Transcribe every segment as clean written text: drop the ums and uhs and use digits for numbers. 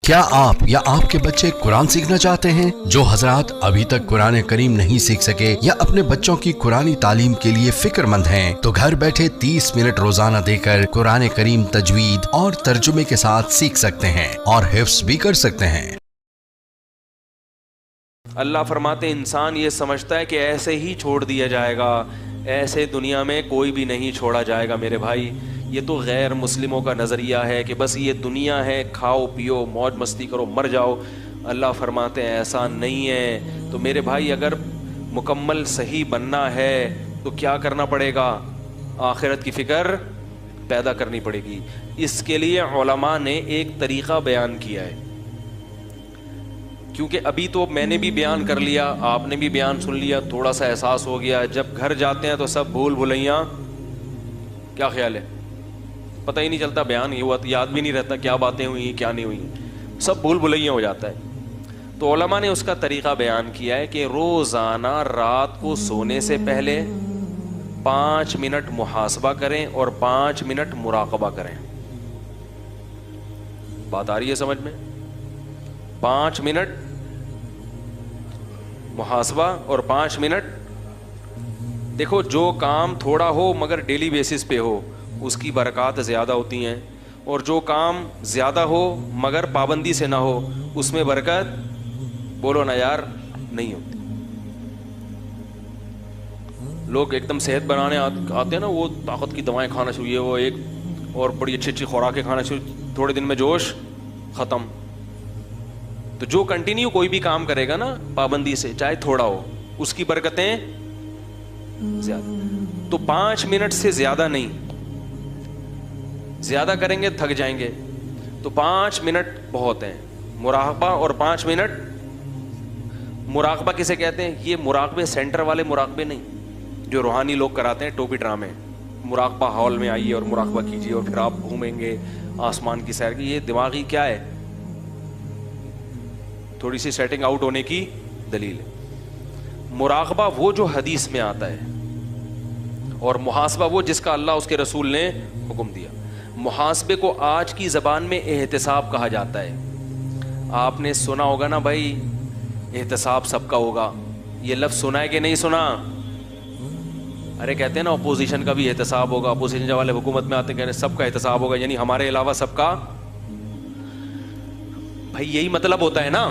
کیا آپ یا آپ کے بچے قرآن سیکھنا چاہتے ہیں؟ جو حضرات ابھی تک قرآن کریم نہیں سیکھ سکے یا اپنے بچوں کی قرآنی تعلیم کے لیے فکر مند ہیں تو گھر بیٹھے 30 منٹ روزانہ دے کر قرآن کریم تجوید اور ترجمے کے ساتھ سیکھ سکتے ہیں اور حفظ بھی کر سکتے ہیں۔ اللہ فرماتے ہیں انسان یہ سمجھتا ہے کہ ایسے ہی چھوڑ دیا جائے گا، ایسے دنیا میں کوئی بھی نہیں چھوڑا جائے گا۔ میرے بھائی، یہ تو غیر مسلموں کا نظریہ ہے کہ بس یہ دنیا ہے، کھاؤ پیو موج مستی کرو مر جاؤ۔ اللہ فرماتے ہیں ایسا نہیں ہے۔ تو میرے بھائی، اگر مکمل صحیح بننا ہے تو کیا کرنا پڑے گا؟ آخرت کی فکر پیدا کرنی پڑے گی۔ اس کے لیے علماء نے ایک طریقہ بیان کیا ہے، کیونکہ ابھی تو میں نے بھی بیان کر لیا، آپ نے بھی بیان سن لیا، تھوڑا سا احساس ہو گیا۔ جب گھر جاتے ہیں تو سب بھول بھلیاں، کیا خیال ہے؟ پتہ ہی نہیں چلتا، بیان ہی ہوا تو یاد بھی نہیں رہتا کیا باتیں ہوئی کیا نہیں ہوئی، سب بھول بھلیاں ہو جاتا ہے۔ تو علماء نے اس کا طریقہ بیان کیا ہے کہ روزانہ رات کو سونے سے پہلے 5 منٹ محاسبہ کریں اور 5 منٹ مراقبہ کریں۔ بات آ رہی ہے سمجھ میں؟ 5 منٹ محاسبہ اور 5 منٹ۔ دیکھو، جو کام تھوڑا ہو مگر ڈیلی بیسس پہ ہو اس کی برکات زیادہ ہوتی ہیں، اور جو کام زیادہ ہو مگر پابندی سے نہ ہو اس میں برکت، بولو نا یار، نہیں ہوتی۔ لوگ ایک دم صحت بنانے آتے ہیں نا، وہ طاقت کی دوائیں کھانا شروع، وہ ایک اور بڑی اچھی اچھی خوراکیں کھانا شروع، تھوڑے دن میں جوش ختم۔ تو جو کنٹینیو کوئی بھی کام کرے گا نا پابندی سے، چاہے تھوڑا ہو، اس کی برکتیں زیادہ۔ تو 5 منٹ سے زیادہ نہیں، زیادہ کریں گے تھک جائیں گے، تو 5 منٹ بہت ہیں۔ مراقبہ اور 5 منٹ مراقبہ کسے کہتے ہیں؟ یہ مراقبے سینٹر والے مراقبے نہیں جو روحانی لوگ کراتے ہیں ٹوپی ڈرامے، مراقبہ ہال میں آئیے اور مراقبہ کیجیے اور پھر آپ گھومیں گے آسمان کی سیر کی۔ یہ دماغی کیا ہے؟ تھوڑی سی سیٹنگ آؤٹ ہونے کی دلیل ہے۔ مراقبہ وہ جو حدیث میں آتا ہے، اور محاسبہ وہ جس کا اللہ اس کے رسول نے حکم دیا۔ محاسبے کو آج کی زبان میں احتساب کہا جاتا ہے۔ آپ نے سنا ہوگا نا بھائی، احتساب سب کا ہوگا، یہ لفظ سنا ہے کہ نہیں سنا؟ ارے کہتے ہیں نا اپوزیشن کا بھی احتساب ہوگا، اپوزیشن والے حکومت میں آتے کہتے ہیں سب کا احتساب ہوگا، یعنی ہمارے علاوہ سب کا۔ بھائی یہی مطلب ہوتا ہے نا،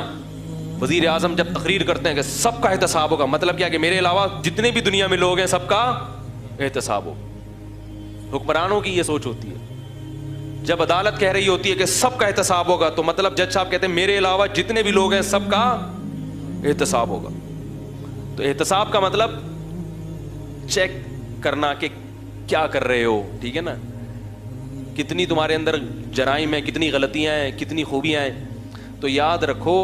وزیر اعظم جب تقریر کرتے ہیں کہ سب کا احتساب ہوگا، مطلب کیا کہ میرے علاوہ جتنے بھی دنیا میں لوگ ہیں سب کا احتساب ہو۔ حکمرانوں کی یہ سوچ ہوتی ہے۔ جب عدالت کہہ رہی ہوتی ہے کہ سب کا احتساب ہوگا، تو مطلب جج صاحب کہتے ہیں میرے علاوہ جتنے بھی لوگ ہیں سب کا احتساب ہوگا۔ تو احتساب کا مطلب چیک کرنا کہ کیا کر رہے ہو، ٹھیک ہے نا، کتنی تمہارے اندر جرائم ہیں، کتنی غلطیاں ہیں، کتنی خوبیاں ہیں۔ تو یاد رکھو،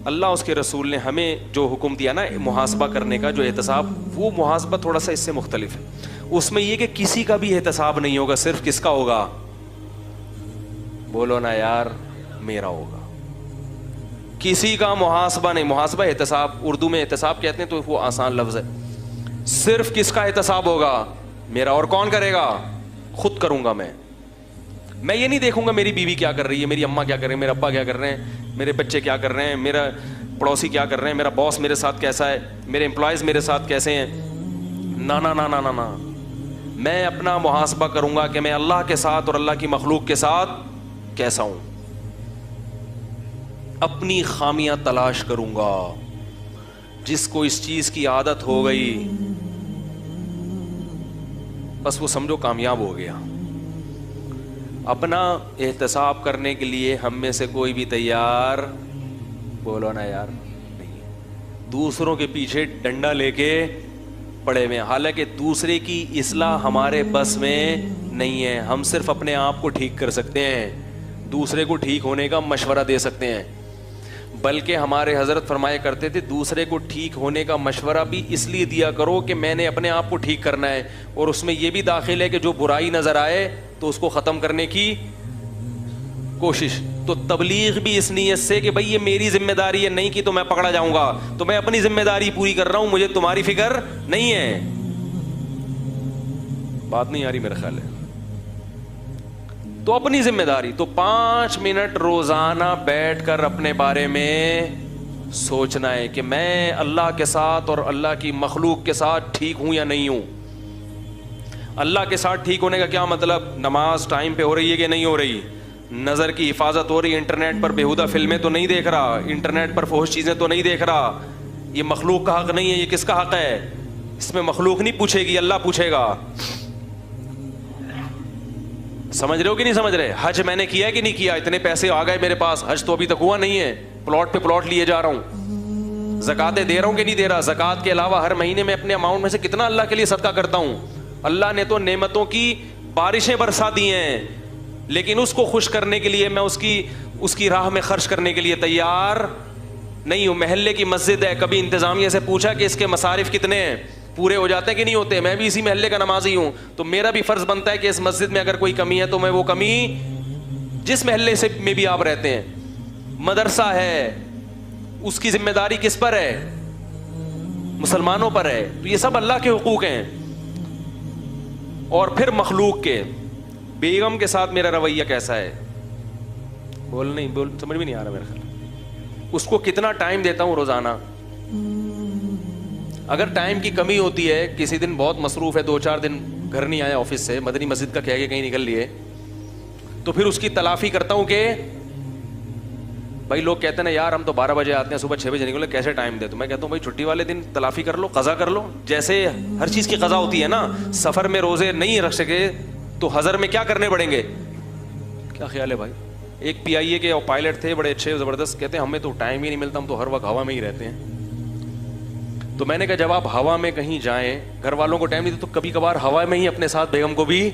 اللہ اس کے رسول نے ہمیں جو حکم دیا نا محاسبہ کرنے کا، جو احتساب، وہ محاسبہ تھوڑا سا اس سے مختلف ہے۔ اس میں یہ کہ کسی کا بھی احتساب نہیں ہوگا، صرف کس کا ہوگا؟ بولو نا یار، میرا ہوگا۔ کسی کا محاسبہ نہیں۔ محاسبہ احتساب، اردو میں احتساب کہتے ہیں تو وہ آسان لفظ ہے۔ صرف کس کا احتساب ہوگا؟ میرا۔ اور کون کرے گا؟ خود کروں گا میں یہ نہیں دیکھوں گا میری بیوی کیا کر رہی ہے، میری اماں کیا کر رہے ہیں، میرے ابا کیا کر رہے ہیں، میرے بچے کیا کر رہے ہیں، میرا پڑوسی کیا کر رہے ہیں، میرا باس میرے ساتھ کیسا ہے، میرے امپلائیز میرے ساتھ کیسے ہیں۔ نا نا نا نا نا نا، میں اپنا محاسبہ کروں گا کہ میں اللہ کے ساتھ اور اللہ کی مخلوق کے ساتھ کیسا ہوں۔ اپنی خامیاں تلاش کروں گا۔ جس کو اس چیز کی عادت ہو گئی بس وہ سمجھو کامیاب ہو گیا۔ اپنا احتساب کرنے کے لیے ہم میں سے کوئی بھی تیار، بولو نا یار، نہیں ہے۔ دوسروں کے پیچھے ڈنڈا لے کے پڑے ہوئے ہیں، حالانکہ دوسرے کی اصلاح ہمارے بس میں نہیں ہے۔ ہم صرف اپنے آپ کو ٹھیک کر سکتے ہیں، دوسرے کو ٹھیک ہونے کا مشورہ دے سکتے ہیں۔ بلکہ ہمارے حضرت فرمایا کرتے تھے دوسرے کو ٹھیک ہونے کا مشورہ بھی اس لیے دیا کرو کہ میں نے اپنے آپ کو ٹھیک کرنا ہے، اور اس میں یہ بھی داخل ہے کہ جو برائی نظر آئے تو اس کو ختم کرنے کی کوشش۔ تو تبلیغ بھی اس نیت سے کہ بھئی یہ میری ذمہ داری ہے، نہیں کی تو میں پکڑا جاؤں گا، تو میں اپنی ذمہ داری پوری کر رہا ہوں، مجھے تمہاری فکر نہیں ہے۔ بات نہیں آ رہی میرا خیال ہے۔ تو اپنی ذمہ داری تو 5 منٹ روزانہ بیٹھ کر اپنے بارے میں سوچنا ہے کہ میں اللہ کے ساتھ اور اللہ کی مخلوق کے ساتھ ٹھیک ہوں یا نہیں ہوں. اللہ کے ساتھ ٹھیک ہونے کا کیا مطلب؟ نماز ٹائم پہ ہو رہی ہے کہ نہیں ہو رہی, نظر کی حفاظت ہو رہی, انٹرنیٹ پر بیہودہ فلمیں تو نہیں دیکھ رہا, انٹرنیٹ پر فحش چیزیں تو نہیں دیکھ رہا. یہ مخلوق کا حق نہیں ہے, یہ کس کا حق ہے؟ اس میں مخلوق نہیں پوچھے گی, اللہ پوچھے گا. سمجھ رہے ہو کہ نہیں سمجھ رہے؟ حج میں نے کیا ہے کہ نہیں کیا؟ اتنے پیسے آ گئے میرے پاس, حج تو ابھی تک ہوا نہیں ہے, پلاٹ پہ پلاٹ لیے جا رہا ہوں. زکاتیں دے رہا ہوں کہ نہیں دے رہا؟ زکات کے علاوہ ہر مہینے میں اپنے اماؤنٹ میں سے کتنا اللہ کے لیے صدقہ کرتا ہوں. اللہ نے تو نعمتوں کی بارشیں برسا دی ہیں, لیکن اس کو خوش کرنے کے لیے میں اس کی راہ میں خرچ کرنے کے لیے تیار نہیں ہوں. محلے کی مسجد ہے, کبھی انتظامیہ سے پوچھا کہ اس کے مصارف کتنے ہیں, پورے ہو جاتے ہیں کہ نہیں ہوتے؟ میں بھی اسی محلے کا نمازی ہوں, تو میرا بھی فرض بنتا ہے کہ اس مسجد میں اگر کوئی کمی ہے تو میں وہ کمی, جس محلے سے میں بھی آپ رہتے ہیں, مدرسہ ہے, اس کی ذمہ داری کس پر ہے؟ مسلمانوں پر ہے. تو یہ سب اللہ کے حقوق ہیں. اور پھر مخلوق کے, بیگم کے ساتھ میرا رویہ کیسا ہے؟ سمجھ بھی نہیں آ رہا میرا خیال. اس کو کتنا ٹائم دیتا ہوں روزانہ؟ اگر ٹائم کی کمی ہوتی ہے, کسی دن بہت مصروف ہے, 2-4 دن گھر نہیں آیا آفس سے, مدنی مسجد کا کہہ کے کہیں نکل لیے, تو پھر اس کی تلافی کرتا ہوں کہ بھائی لوگ کہتے ہیں نا یار ہم تو 12 بجے آتے ہیں, صبح 6 بجے نکلے, کیسے ٹائم دے؟ تو میں کہتا ہوں بھائی چھٹی والے دن تلافی کر لو, قضا کر لو. جیسے ہر چیز کی قضا ہوتی ہے نا, سفر میں روزے نہیں رکھ سکے تو حضر میں کیا کرنے پڑیں گے؟ کیا خیال ہے بھائی؟ ایک PIA کے پائلٹ تھے بڑے اچھے زبردست, کہتے ہیں ہمیں تو ٹائم ہی نہیں ملتا, ہم تو ہر وقت ہوا میں ہی رہتے ہیں. تو میں نے کہا جب آپ ہوا میں کہیں جائیں, گھر والوں کو ٹائم نہیں تو کبھی کبھار ہوا میں ہی اپنے ساتھ بیگم کو بھی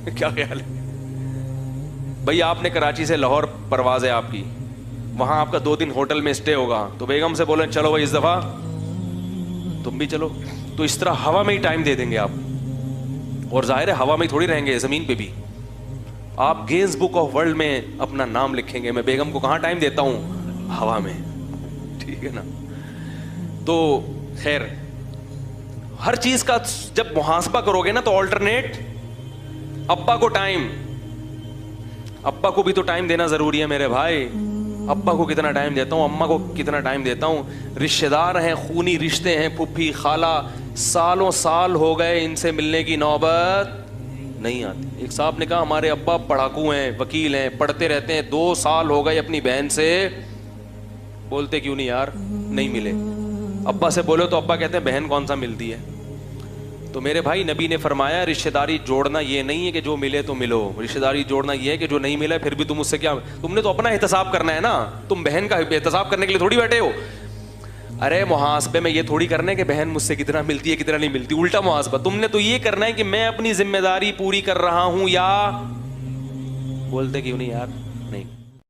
کیا خیال ہے بھائی؟ آپ نے کراچی سے لاہور پرواز ہے آپ کی, وہاں آپ کا 2 دن ہوٹل میں اسٹے ہوگا, تو بیگم سے بولیں چلو بھائی اس دفعہ تم بھی چلو, تو اس طرح ہوا میں ہی ٹائم دے دیں گے آپ. اور ظاہر ہے ہوا میں ہی تھوڑی رہیں گے, زمین پہ بھی آپ گینز بک آف ورلڈ میں اپنا نام لکھیں گے. میں بیگم کو کہاں ٹائم دیتا ہوں؟ ہوا میں. ٹھیک ہے نا؟ تو خیر, ہر چیز کا جب محاسبہ کرو گے نا تو آلٹرنیٹ, ابا کو ٹائم, ابا کو بھی تو ٹائم دینا ضروری ہے میرے بھائی. ابا کو کتنا ٹائم دیتا ہوں, اماں کو کتنا ٹائم دیتا ہوں. رشتے دار ہیں, خونی رشتے ہیں, پھپھی خالہ, سالوں سال ہو گئے, ان سے ملنے کی نوبت نہیں آتی. ایک صاحب نے کہا ہمارے ابا پڑھاکو ہیں, وکیل ہیں, پڑھتے رہتے ہیں, 2 سال ہو گئے اپنی بہن سے بولتے کیوں نہیں یار, نہیں ملے. ابا سے بولو تو ابا کہتے ہیں بہن کون سا ملتی ہے. تو میرے بھائی نبی نے فرمایا رشتہ داری جوڑنا یہ نہیں ہے کہ جو ملے تو ملو, رشتہ داری جوڑنا یہ ہے کہ جو نہیں ملا پھر بھی تم اس سے کیا, تم نے تو اپنا احتساب کرنا ہے نا, تم بہن کا احتساب کرنے کے لیے تھوڑی بیٹھے ہو. ارے محاسبے میں یہ تھوڑی کرنا ہے کہ بہن مجھ سے کتنا ملتی ہے کتنا نہیں ملتی, الٹا محاسبہ. تم نے تو یہ کرنا ہے کہ میں اپنی ذمہ داری پوری کر رہا ہوں یا بولتے کیوں نہیں یار, نہیں.